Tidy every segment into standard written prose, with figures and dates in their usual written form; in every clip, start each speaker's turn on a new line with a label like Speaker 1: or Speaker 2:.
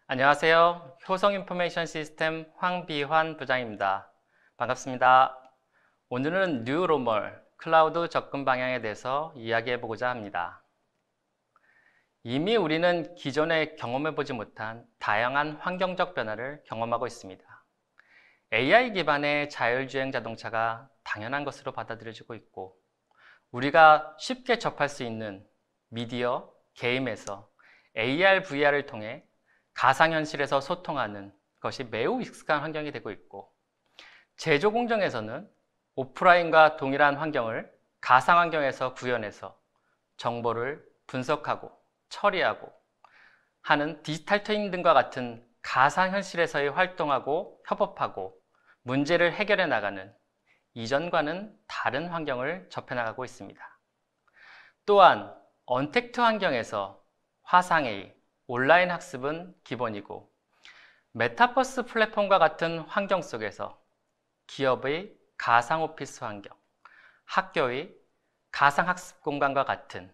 Speaker 1: 안녕하세요. 효성 인포메이션 시스템 황비환 부장입니다. 반갑습니다. 오늘은 뉴로멀, 클라우드 접근 방향에 대해서 이야기해 보고자 합니다. 이미 우리는 기존에 경험해 보지 못한 다양한 환경적 변화를 경험하고 있습니다. AI 기반의 자율주행 자동차가 당연한 것으로 받아들여지고 있고, 우리가 쉽게 접할 수 있는 미디어, 게임에서 AR, VR을 통해 가상현실에서 소통하는 것이 매우 익숙한 환경이 되고 있고, 제조 공정에서는 오프라인과 동일한 환경을 가상환경에서 구현해서 정보를 분석하고 처리하고 하는 디지털 트윈 등과 같은 가상현실에서의 활동하고 협업하고 문제를 해결해 나가는 이전과는 다른 환경을 접해나가고 있습니다. 또한 언택트 환경에서 화상회의, 온라인 학습은 기본이고, 메타버스 플랫폼과 같은 환경 속에서 기업의 가상 오피스 환경, 학교의 가상 학습 공간과 같은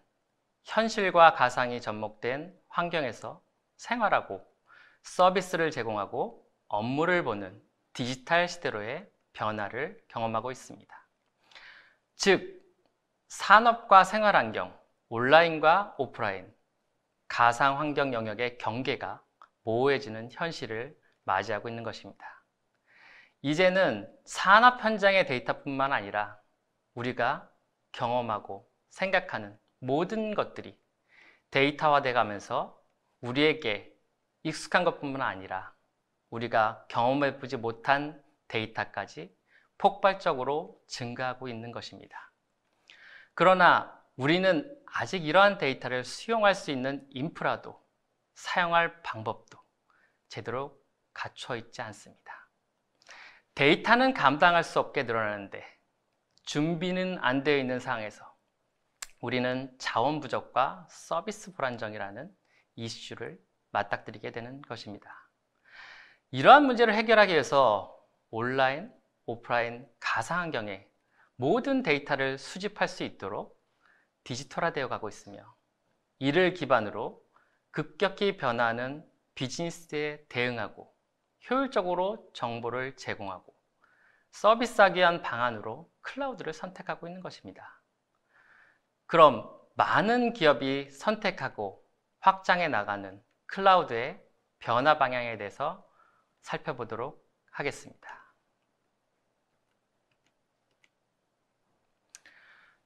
Speaker 1: 현실과 가상이 접목된 환경에서 생활하고 서비스를 제공하고 업무를 보는 디지털 시대로의 변화를 경험하고 있습니다. 즉, 산업과 생활 환경, 온라인과 오프라인, 가상 환경 영역의 경계가 모호해지는 현실을 맞이하고 있는 것입니다. 이제는 산업 현장의 데이터뿐만 아니라 우리가 경험하고 생각하는 모든 것들이 데이터화돼 가면서 우리에게 익숙한 것뿐만 아니라 우리가 경험해보지 못한 데이터까지 폭발적으로 증가하고 있는 것입니다. 그러나 우리는 아직 이러한 데이터를 수용할 수 있는 인프라도 사용할 방법도 제대로 갖춰 있지 않습니다. 데이터는 감당할 수 없게 늘어나는데 준비는 안 되어 있는 상황에서 우리는 자원 부족과 서비스 불안정이라는 이슈를 맞닥뜨리게 되는 것입니다. 이러한 문제를 해결하기 위해서 온라인, 오프라인, 가상 환경에 모든 데이터를 수집할 수 있도록 디지털화되어 가고 있으며, 이를 기반으로 급격히 변화하는 비즈니스에 대응하고 효율적으로 정보를 제공하고 서비스하기 위한 방안으로 클라우드를 선택하고 있는 것입니다. 그럼 많은 기업이 선택하고 확장해 나가는 클라우드의 변화 방향에 대해서 살펴보도록 하겠습니다.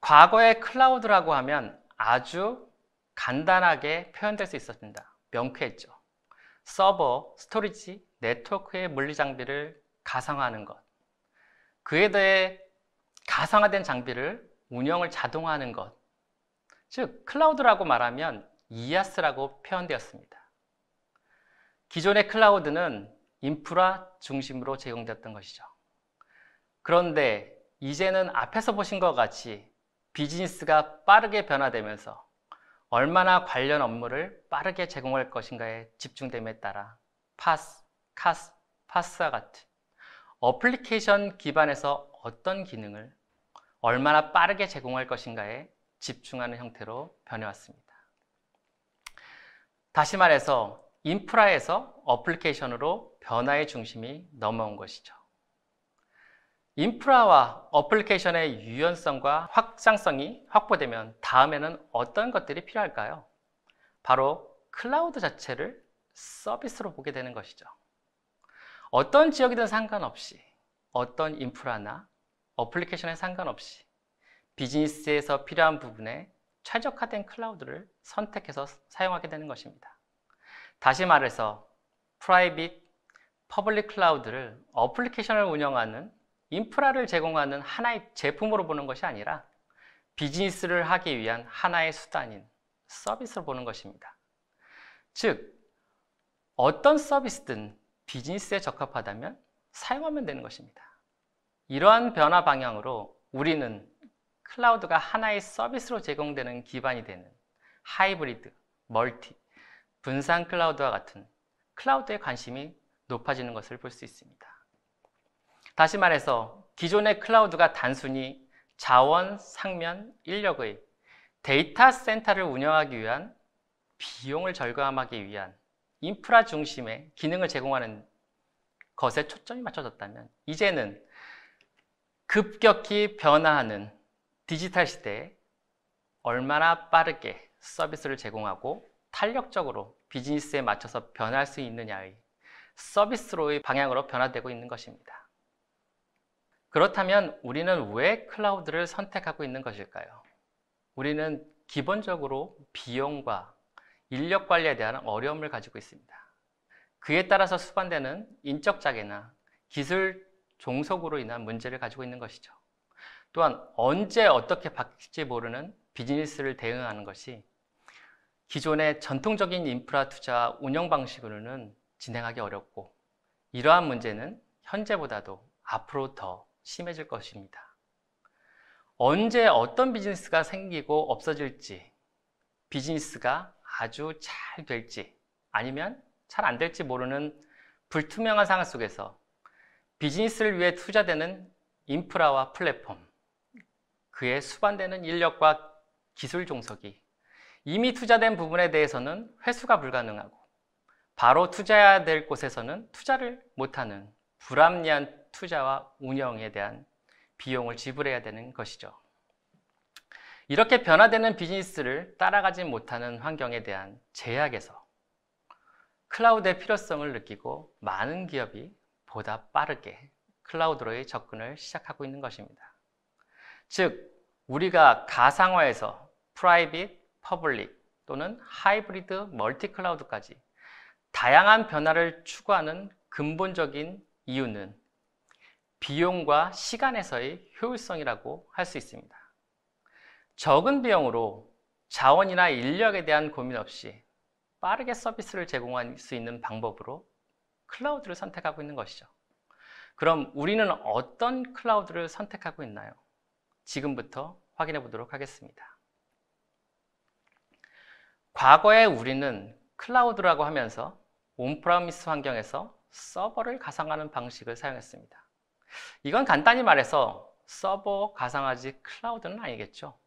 Speaker 1: 과거의 클라우드라고 하면 아주 간단하게 표현될 수 있었습니다. 명쾌했죠. 서버, 스토리지, 네트워크의 물리 장비를 가상화하는 것, 그에 대해 가상화된 장비를 운영을 자동화하는 것, 즉 클라우드라고 말하면 이아스라고 표현되었습니다. 기존의 클라우드는 인프라 중심으로 제공되었던 것이죠. 그런데 이제는 앞에서 보신 것 같이 비즈니스가 빠르게 변화되면서 얼마나 관련 업무를 빠르게 제공할 것인가에 집중됨에 따라 파스, 카스, 파스와 같은 어플리케이션 기반에서 어떤 기능을 얼마나 빠르게 제공할 것인가에 집중하는 형태로 변해왔습니다. 다시 말해서 인프라에서 어플리케이션으로 변화의 중심이 넘어온 것이죠. 인프라와 어플리케이션의 유연성과 확장성이 확보되면 다음에는 어떤 것들이 필요할까요? 바로 클라우드 자체를 서비스로 보게 되는 것이죠. 어떤 지역이든 상관없이, 어떤 인프라나 어플리케이션에 상관없이 비즈니스에서 필요한 부분에 최적화된 클라우드를 선택해서 사용하게 되는 것입니다. 다시 말해서 프라이빗, 퍼블릭 클라우드를 어플리케이션을 운영하는 인프라를 제공하는 하나의 제품으로 보는 것이 아니라 비즈니스를 하기 위한 하나의 수단인 서비스로 보는 것입니다. 즉, 어떤 서비스든 비즈니스에 적합하다면 사용하면 되는 것입니다. 이러한 변화 방향으로 우리는 클라우드가 하나의 서비스로 제공되는 기반이 되는 하이브리드, 멀티, 분산 클라우드와 같은 클라우드에 관심이 높아지는 것을 볼 수 있습니다. 다시 말해서 기존의 클라우드가 단순히 자원, 상면, 인력의 데이터 센터를 운영하기 위한 비용을 절감하기 위한 인프라 중심의 기능을 제공하는 것에 초점이 맞춰졌다면 이제는 급격히 변화하는 디지털 시대에 얼마나 빠르게 서비스를 제공하고 탄력적으로 비즈니스에 맞춰서 변할 수 있느냐의 서비스로의 방향으로 변화되고 있는 것입니다. 그렇다면 우리는 왜 클라우드를 선택하고 있는 것일까요? 우리는 기본적으로 비용과 인력 관리에 대한 어려움을 가지고 있습니다. 그에 따라서 수반되는 인적 장애나 기술 종속으로 인한 문제를 가지고 있는 것이죠. 또한 언제 어떻게 바뀔지 모르는 비즈니스를 대응하는 것이 기존의 전통적인 인프라 투자 운영 방식으로는 진행하기 어렵고, 이러한 문제는 현재보다도 앞으로 더 심해질 것입니다. 언제 어떤 비즈니스가 생기고 없어질지, 비즈니스가 아주 잘 될지 아니면 잘 안 될지 모르는 불투명한 상황 속에서 비즈니스를 위해 투자되는 인프라와 플랫폼, 그에 수반되는 인력과 기술 종속이 이미 투자된 부분에 대해서는 회수가 불가능하고, 바로 투자해야 될 곳에서는 투자를 못하는 불합리한 투자와 운영에 대한 비용을 지불해야 되는 것이죠. 이렇게 변화되는 비즈니스를 따라가지 못하는 환경에 대한 제약에서 클라우드의 필요성을 느끼고 많은 기업이 보다 빠르게 클라우드로의 접근을 시작하고 있는 것입니다. 즉, 우리가 가상화에서 프라이빗, 퍼블릭 또는 하이브리드, 멀티 클라우드까지 다양한 변화를 추구하는 근본적인 이유는 비용과 시간에서의 효율성이라고 할 수 있습니다. 적은 비용으로 자원이나 인력에 대한 고민 없이 빠르게 서비스를 제공할 수 있는 방법으로 클라우드를 선택하고 있는 것이죠. 그럼 우리는 어떤 클라우드를 선택하고 있나요? 지금부터 확인해 보도록 하겠습니다. 과거에 우리는 클라우드라고 하면서 온프라미스 환경에서 서버를 가상화하는 방식을 사용했습니다. 이건 간단히 말해서 서버 가상화지 클라우드는 아니겠죠.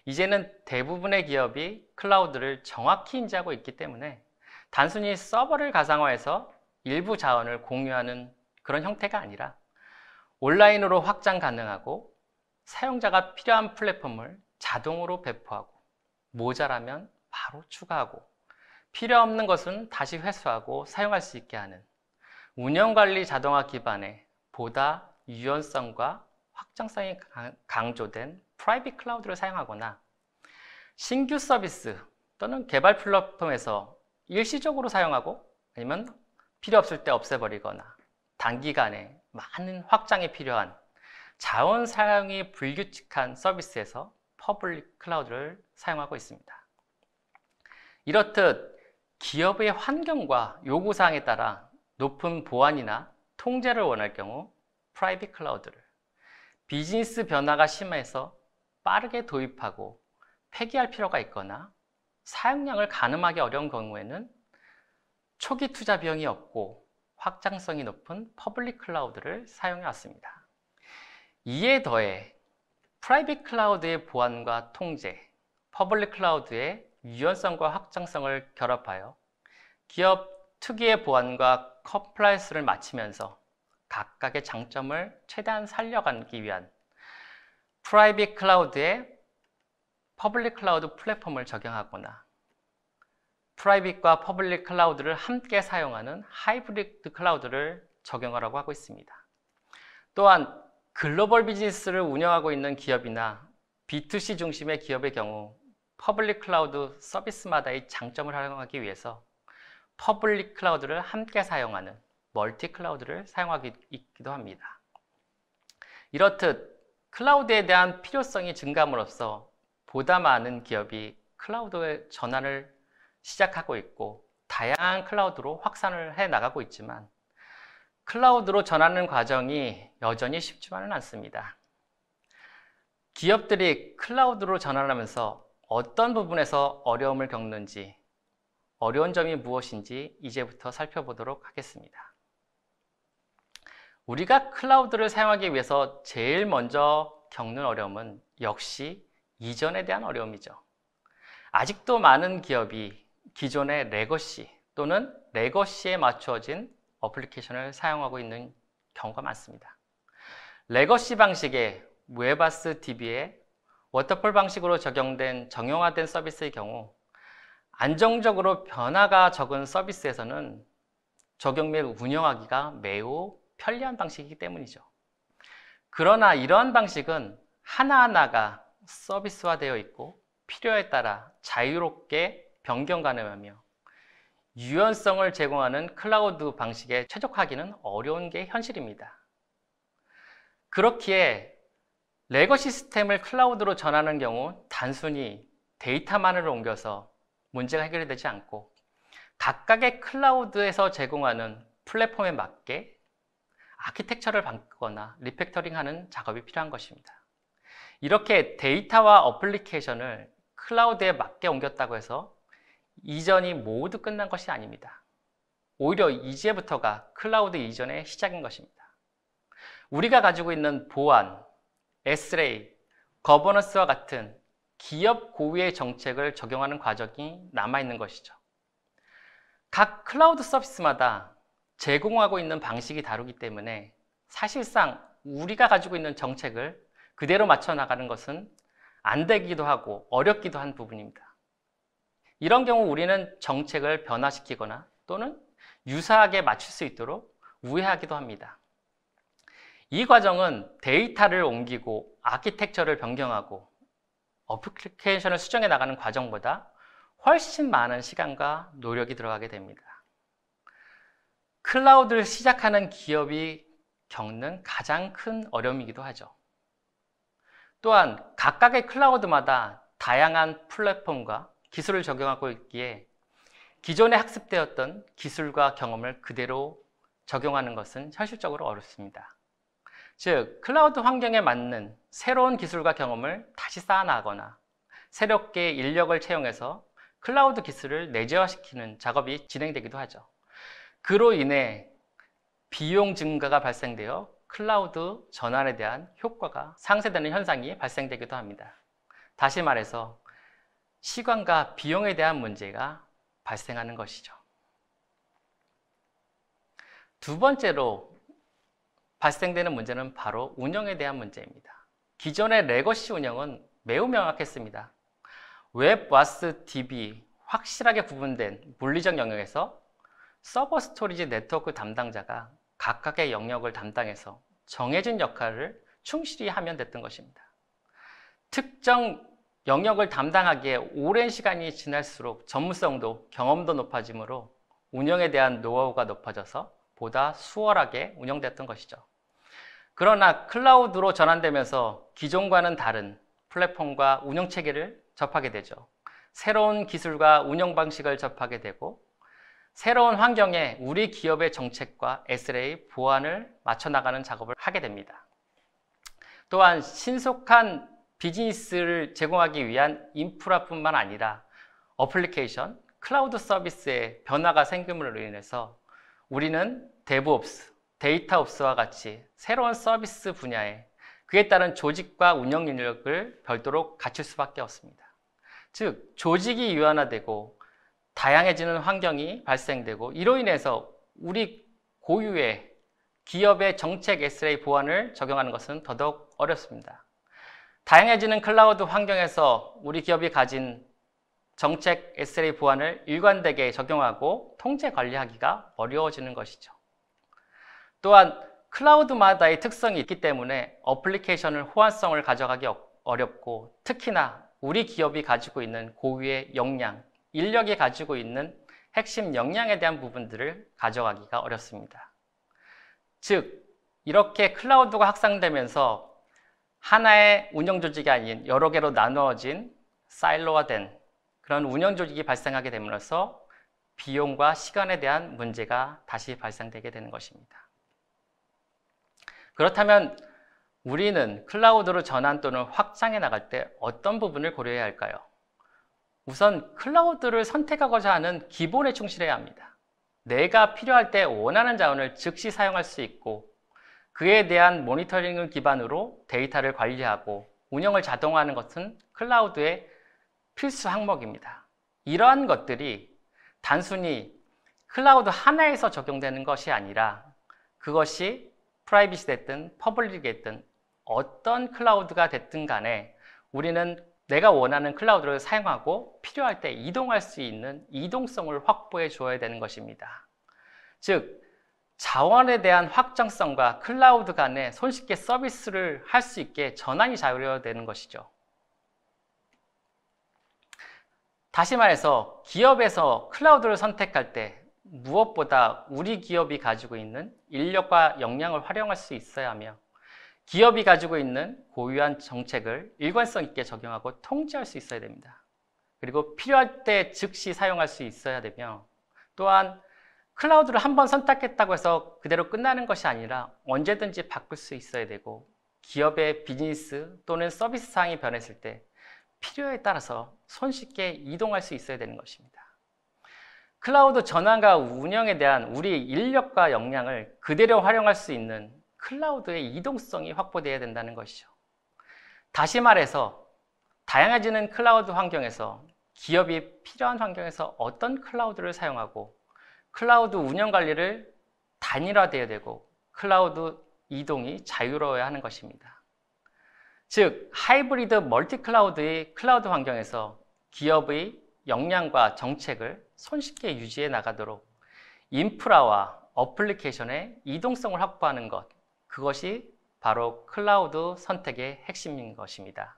Speaker 1: 이제는 대부분의 기업이 클라우드를 정확히 인지하고 있기 때문에 단순히 서버를 가상화해서 일부 자원을 공유하는 그런 형태가 아니라 온라인으로 확장 가능하고 사용자가 필요한 플랫폼을 자동으로 배포하고 모자라면 바로 추가하고 필요 없는 것은 다시 회수하고 사용할 수 있게 하는 운영관리 자동화 기반의 보다 유연성과 확장성이 강조된 프라이빗 클라우드를 사용하거나 신규 서비스 또는 개발 플랫폼에서 일시적으로 사용하고 아니면 필요 없을 때 없애버리거나 단기간에 많은 확장이 필요한 자원 사용이 불규칙한 서비스에서 퍼블릭 클라우드를 사용하고 있습니다. 이렇듯 기업의 환경과 요구사항에 따라 높은 보안이나 통제를 원할 경우 프라이빗 클라우드를, 비즈니스 변화가 심해서 빠르게 도입하고 폐기할 필요가 있거나 사용량을 가늠하기 어려운 경우에는 초기 투자 비용이 없고 확장성이 높은 퍼블릭 클라우드를 사용해 왔습니다. 이에 더해 프라이빗 클라우드의 보안과 통제, 퍼블릭 클라우드의 유연성과 확장성을 결합하여 기업 특유의 보안과 컴플라이언스를 맞추면서 각각의 장점을 최대한 살려가기 위한 프라이빗 클라우드에 퍼블릭 클라우드 플랫폼을 적용하거나 프라이빗과 퍼블릭 클라우드를 함께 사용하는 하이브리드 클라우드를 적용하라고 하고 있습니다. 또한 글로벌 비즈니스를 운영하고 있는 기업이나 B2C 중심의 기업의 경우 퍼블릭 클라우드 서비스마다의 장점을 활용하기 위해서 퍼블릭 클라우드를 함께 사용하는 멀티 클라우드를 사용하기도 합니다. 이렇듯 클라우드에 대한 필요성이 증가함으로써 보다 많은 기업이 클라우드의 전환을 시작하고 있고 다양한 클라우드로 확산을 해 나가고 있지만 클라우드로 전하는 과정이 여전히 쉽지만은 않습니다. 기업들이 클라우드로 전환하면서 어떤 부분에서 어려움을 겪는지, 어려운 점이 무엇인지 이제부터 살펴보도록 하겠습니다. 우리가 클라우드를 사용하기 위해서 제일 먼저 겪는 어려움은 역시 이전에 대한 어려움이죠. 아직도 많은 기업이 기존의 레거시 또는 레거시에 맞추어진 어플리케이션을 사용하고 있는 경우가 많습니다. 레거시 방식의 웨바스 DB에 워터폴 방식으로 적용된 정형화된 서비스의 경우 안정적으로 변화가 적은 서비스에서는 적용 및 운영하기가 매우 편리한 방식이기 때문이죠. 그러나 이러한 방식은 하나하나가 서비스화되어 있고 필요에 따라 자유롭게 변경 가능하며 유연성을 제공하는 클라우드 방식에 최적화하기는 어려운 게 현실입니다. 그렇기에 레거시 시스템을 클라우드로 전하는 경우 단순히 데이터만을 옮겨서 문제가 해결이 되지 않고 각각의 클라우드에서 제공하는 플랫폼에 맞게 아키텍처를 바꾸거나 리팩터링하는 작업이 필요한 것입니다. 이렇게 데이터와 어플리케이션을 클라우드에 맞게 옮겼다고 해서 이전이 모두 끝난 것이 아닙니다. 오히려 이제부터가 클라우드 이전의 시작인 것입니다. 우리가 가지고 있는 보안, SLA, 거버넌스와 같은 기업 고유의 정책을 적용하는 과정이 남아있는 것이죠. 각 클라우드 서비스마다 제공하고 있는 방식이 다르기 때문에 사실상 우리가 가지고 있는 정책을 그대로 맞춰 나가는 것은 안 되기도 하고 어렵기도 한 부분입니다. 이런 경우 우리는 정책을 변화시키거나 또는 유사하게 맞출 수 있도록 우회하기도 합니다. 이 과정은 데이터를 옮기고 아키텍처를 변경하고 어플리케이션을 수정해 나가는 과정보다 훨씬 많은 시간과 노력이 들어가게 됩니다. 클라우드를 시작하는 기업이 겪는 가장 큰 어려움이기도 하죠. 또한 각각의 클라우드마다 다양한 플랫폼과 기술을 적용하고 있기에 기존에 학습되었던 기술과 경험을 그대로 적용하는 것은 현실적으로 어렵습니다. 즉, 클라우드 환경에 맞는 새로운 기술과 경험을 다시 쌓아나가거나 새롭게 인력을 채용해서 클라우드 기술을 내재화시키는 작업이 진행되기도 하죠. 그로 인해 비용 증가가 발생되어 클라우드 전환에 대한 효과가 상쇄되는 현상이 발생되기도 합니다. 다시 말해서 시간과 비용에 대한 문제가 발생하는 것이죠. 두 번째로 발생되는 문제는 바로 운영에 대한 문제입니다. 기존의 레거시 운영은 매우 명확했습니다. 웹와스 DB 확실하게 구분된 물리적 영역에서 서버 스토리지 네트워크 담당자가 각각의 영역을 담당해서 정해진 역할을 충실히 하면 됐던 것입니다. 특정 영역을 담당하기에 오랜 시간이 지날수록 전문성도 경험도 높아지므로 운영에 대한 노하우가 높아져서 보다 수월하게 운영됐던 것이죠. 그러나 클라우드로 전환되면서 기존과는 다른 플랫폼과 운영 체계를 접하게 되죠. 새로운 기술과 운영 방식을 접하게 되고 새로운 환경에 우리 기업의 정책과 SLA 보안을 맞춰 나가는 작업을 하게 됩니다. 또한 신속한 비즈니스를 제공하기 위한 인프라뿐만 아니라 어플리케이션, 클라우드 서비스의 변화가 생김으로 인해서 우리는 데브옵스, 데이터옵스와 같이 새로운 서비스 분야에 그에 따른 조직과 운영 인력을 별도로 갖출 수밖에 없습니다. 즉, 조직이 유연화되고 다양해지는 환경이 발생되고 이로 인해서 우리 고유의 기업의 정책 SLA 보안을 적용하는 것은 더더욱 어렵습니다. 다양해지는 클라우드 환경에서 우리 기업이 가진 정책 SLA 보안을 일관되게 적용하고 통제 관리하기가 어려워지는 것이죠. 또한 클라우드마다의 특성이 있기 때문에 어플리케이션을 호환성을 가져가기 어렵고 특히나 우리 기업이 가지고 있는 고유의 역량, 인력이 가지고 있는 핵심 역량에 대한 부분들을 가져가기가 어렵습니다. 즉, 이렇게 클라우드가 확산되면서 하나의 운영 조직이 아닌 여러 개로 나누어진 사일로화된 그런 운영 조직이 발생하게 됨으로써 비용과 시간에 대한 문제가 다시 발생되게 되는 것입니다. 그렇다면 우리는 클라우드로 전환 또는 확장해 나갈 때 어떤 부분을 고려해야 할까요? 우선 클라우드를 선택하고자 하는 기본에 충실해야 합니다. 내가 필요할 때 원하는 자원을 즉시 사용할 수 있고 그에 대한 모니터링을 기반으로 데이터를 관리하고 운영을 자동화하는 것은 클라우드의 필수 항목입니다. 이러한 것들이 단순히 클라우드 하나에서 적용되는 것이 아니라 그것이 프라이빗이 됐든 퍼블릭이 됐든 어떤 클라우드가 됐든 간에 우리는 내가 원하는 클라우드를 사용하고 필요할 때 이동할 수 있는 이동성을 확보해 줘야 되는 것입니다. 즉, 자원에 대한 확장성과 클라우드 간에 손쉽게 서비스를 할 수 있게 전환이 자유로워야 되는 것이죠. 다시 말해서 기업에서 클라우드를 선택할 때 무엇보다 우리 기업이 가지고 있는 인력과 역량을 활용할 수 있어야 하며 기업이 가지고 있는 고유한 정책을 일관성 있게 적용하고 통제할 수 있어야 됩니다. 그리고 필요할 때 즉시 사용할 수 있어야 되며 또한 클라우드를 한번 선택했다고 해서 그대로 끝나는 것이 아니라 언제든지 바꿀 수 있어야 되고 기업의 비즈니스 또는 서비스 사항이 변했을 때 필요에 따라서 손쉽게 이동할 수 있어야 되는 것입니다. 클라우드 전환과 운영에 대한 우리 인력과 역량을 그대로 활용할 수 있는 클라우드의 이동성이 확보되어야 된다는 것이죠. 다시 말해서 다양해지는 클라우드 환경에서 기업이 필요한 환경에서 어떤 클라우드를 사용하고 클라우드 운영 관리를 단일화되어야 되고 클라우드 이동이 자유로워야 하는 것입니다. 즉, 하이브리드 멀티 클라우드의 클라우드 환경에서 기업의 역량과 정책을 손쉽게 유지해 나가도록 인프라와 어플리케이션의 이동성을 확보하는 것, 그것이 바로 클라우드 선택의 핵심인 것입니다.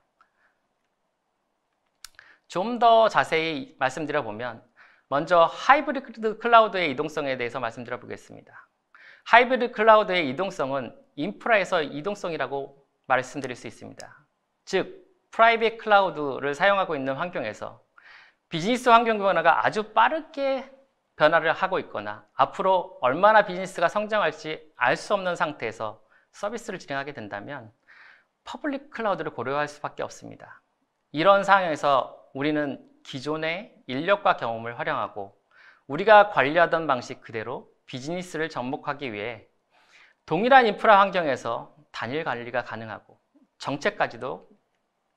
Speaker 1: 좀 더 자세히 말씀드려보면 먼저 하이브리드 클라우드의 이동성에 대해서 말씀드려 보겠습니다. 하이브리드 클라우드의 이동성은 인프라에서 이동성이라고 말씀드릴 수 있습니다. 즉, 프라이빗 클라우드를 사용하고 있는 환경에서 비즈니스 환경 변화가 아주 빠르게 변화를 하고 있거나 앞으로 얼마나 비즈니스가 성장할지 알 수 없는 상태에서 서비스를 진행하게 된다면 퍼블릭 클라우드를 고려할 수밖에 없습니다. 이런 상황에서 우리는 기존의 인력과 경험을 활용하고 우리가 관리하던 방식 그대로 비즈니스를 접목하기 위해 동일한 인프라 환경에서 단일 관리가 가능하고 정책까지도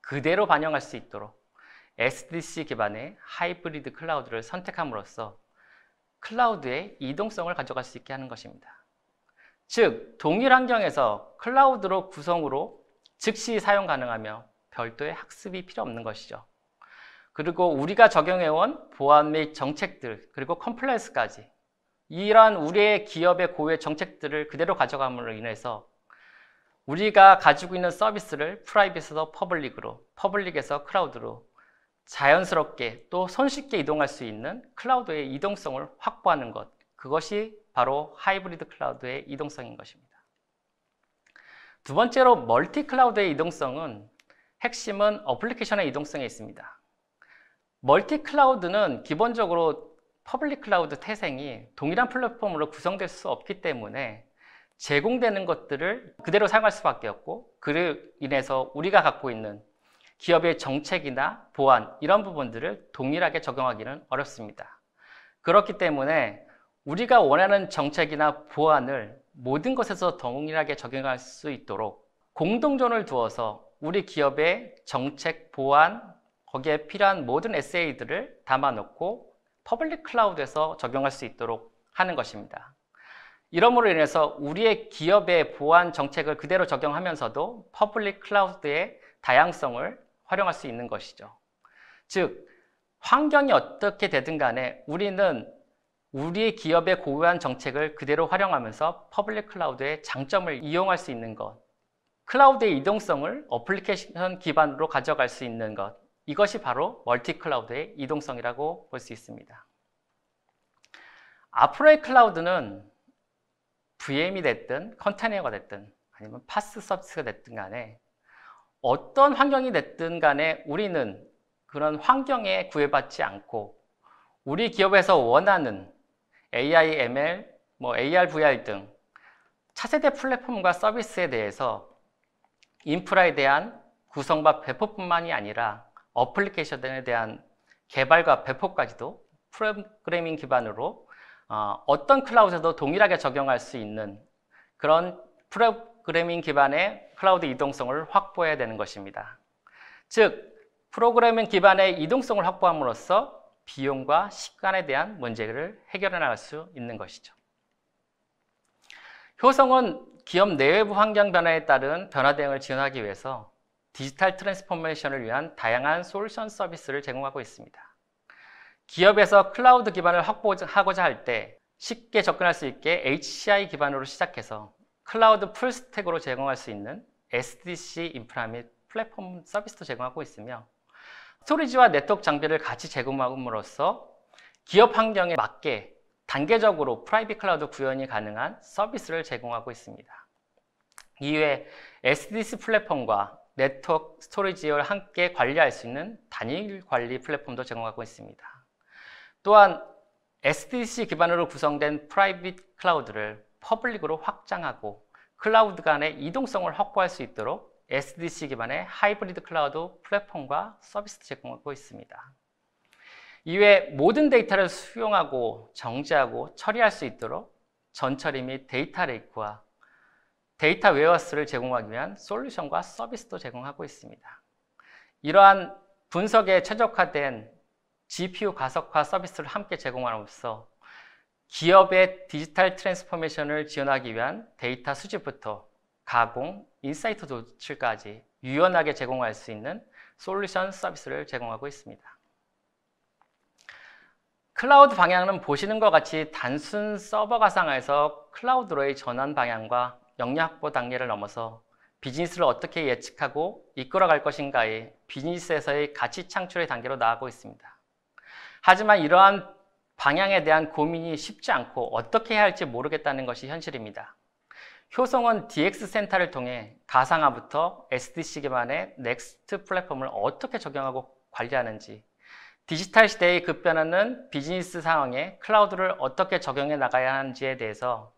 Speaker 1: 그대로 반영할 수 있도록 SDC 기반의 하이브리드 클라우드를 선택함으로써 클라우드의 이동성을 가져갈 수 있게 하는 것입니다. 즉, 동일 환경에서 클라우드로 구성으로 즉시 사용 가능하며 별도의 학습이 필요 없는 것이죠. 그리고 우리가 적용해온 보안 및 정책들 그리고 컴플라이언스까지 이러한 우리의 기업의 고유의 정책들을 그대로 가져감으로 인해서 우리가 가지고 있는 서비스를 프라이빗에서 퍼블릭으로, 퍼블릭에서 클라우드로 자연스럽게 또 손쉽게 이동할 수 있는 클라우드의 이동성을 확보하는 것, 그것이 바로 하이브리드 클라우드의 이동성인 것입니다. 두 번째로 멀티 클라우드의 이동성은 핵심은 어플리케이션의 이동성에 있습니다. 멀티 클라우드는 기본적으로 퍼블릭 클라우드 태생이 동일한 플랫폼으로 구성될 수 없기 때문에 제공되는 것들을 그대로 사용할 수밖에 없고 그로 인해서 우리가 갖고 있는 기업의 정책이나 보안 이런 부분들을 동일하게 적용하기는 어렵습니다. 그렇기 때문에 우리가 원하는 정책이나 보안을 모든 것에서 동일하게 적용할 수 있도록 공동존을 두어서 우리 기업의 정책, 보안, 거기에 필요한 모든 SA들을 담아놓고 퍼블릭 클라우드에서 적용할 수 있도록 하는 것입니다. 이러므로 인해서 우리의 기업의 보안 정책을 그대로 적용하면서도 퍼블릭 클라우드의 다양성을 활용할 수 있는 것이죠. 즉, 환경이 어떻게 되든 간에 우리는 우리 기업의 고유한 정책을 그대로 활용하면서 퍼블릭 클라우드의 장점을 이용할 수 있는 것, 클라우드의 이동성을 어플리케이션 기반으로 가져갈 수 있는 것, 이것이 바로 멀티 클라우드의 이동성이라고 볼 수 있습니다. 앞으로의 클라우드는 VM이 됐든 컨테이너가 됐든 아니면 파스 서비스가 됐든 간에 어떤 환경이 됐든 간에 우리는 그런 환경에 구애받지 않고 우리 기업에서 원하는 AI, ML, AR, VR 등 차세대 플랫폼과 서비스에 대해서 인프라에 대한 구성과 배포뿐만이 아니라 어플리케이션에 대한 개발과 배포까지도 프로그래밍 기반으로 어떤 클라우드에도 동일하게 적용할 수 있는 그런 프로그래밍 기반의 클라우드 이동성을 확보해야 되는 것입니다. 즉, 프로그래밍 기반의 이동성을 확보함으로써 비용과 시간에 대한 문제를 해결해 나갈 수 있는 것이죠. 효성은 기업 내외부 환경 변화에 따른 변화 대응을 지원하기 위해서 디지털 트랜스포메이션을 위한 다양한 솔루션 서비스를 제공하고 있습니다. 기업에서 클라우드 기반을 확보하고자 할 때 쉽게 접근할 수 있게 HCI 기반으로 시작해서 클라우드 풀스택으로 제공할 수 있는 SDC 인프라 및 플랫폼 서비스도 제공하고 있으며, 스토리지와 네트워크 장비를 같이 제공함으로써 기업 환경에 맞게 단계적으로 프라이빗 클라우드 구현이 가능한 서비스를 제공하고 있습니다. 이외에 SDC 플랫폼과 네트워크 스토리지를 함께 관리할 수 있는 단일 관리 플랫폼도 제공하고 있습니다. 또한 SDC 기반으로 구성된 프라이빗 클라우드를 퍼블릭으로 확장하고 클라우드 간의 이동성을 확보할 수 있도록 SDC 기반의 하이브리드 클라우드 플랫폼과 서비스 제공하고 있습니다. 이외에 모든 데이터를 수용하고 정제하고 처리할 수 있도록 전처리 및 데이터 레이크와 데이터 웨어하우스를 제공하기 위한 솔루션과 서비스도 제공하고 있습니다. 이러한 분석에 최적화된 GPU 가속화 서비스를 함께 제공함으로써 기업의 디지털 트랜스포메이션을 지원하기 위한 데이터 수집부터 가공, 인사이트 도출까지 유연하게 제공할 수 있는 솔루션 서비스를 제공하고 있습니다. 클라우드 방향은 보시는 것 같이 단순 서버 가상화에서 클라우드로의 전환 방향과 역량 확보 단계를 넘어서 비즈니스를 어떻게 예측하고 이끌어갈 것인가의 비즈니스에서의 가치 창출의 단계로 나아가고 있습니다. 하지만 이러한 방향에 대한 고민이 쉽지 않고 어떻게 해야 할지 모르겠다는 것이 현실입니다. 효성은 DX 센터를 통해 가상화부터 SDC 기반의 넥스트 플랫폼을 어떻게 적용하고 관리하는지, 디지털 시대의 급변하는 비즈니스 상황에 클라우드를 어떻게 적용해 나가야 하는지에 대해서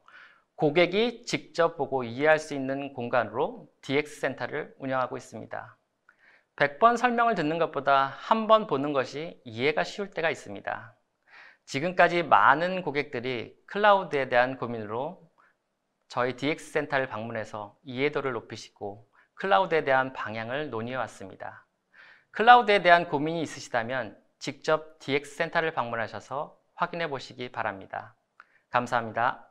Speaker 1: 고객이 직접 보고 이해할 수 있는 공간으로 DX 센터를 운영하고 있습니다. 100번 설명을 듣는 것보다 한 번 보는 것이 이해가 쉬울 때가 있습니다. 지금까지 많은 고객들이 클라우드에 대한 고민으로 저희 DX 센터를 방문해서 이해도를 높이시고 클라우드에 대한 방향을 논의해 왔습니다. 클라우드에 대한 고민이 있으시다면 직접 DX 센터를 방문하셔서 확인해 보시기 바랍니다. 감사합니다.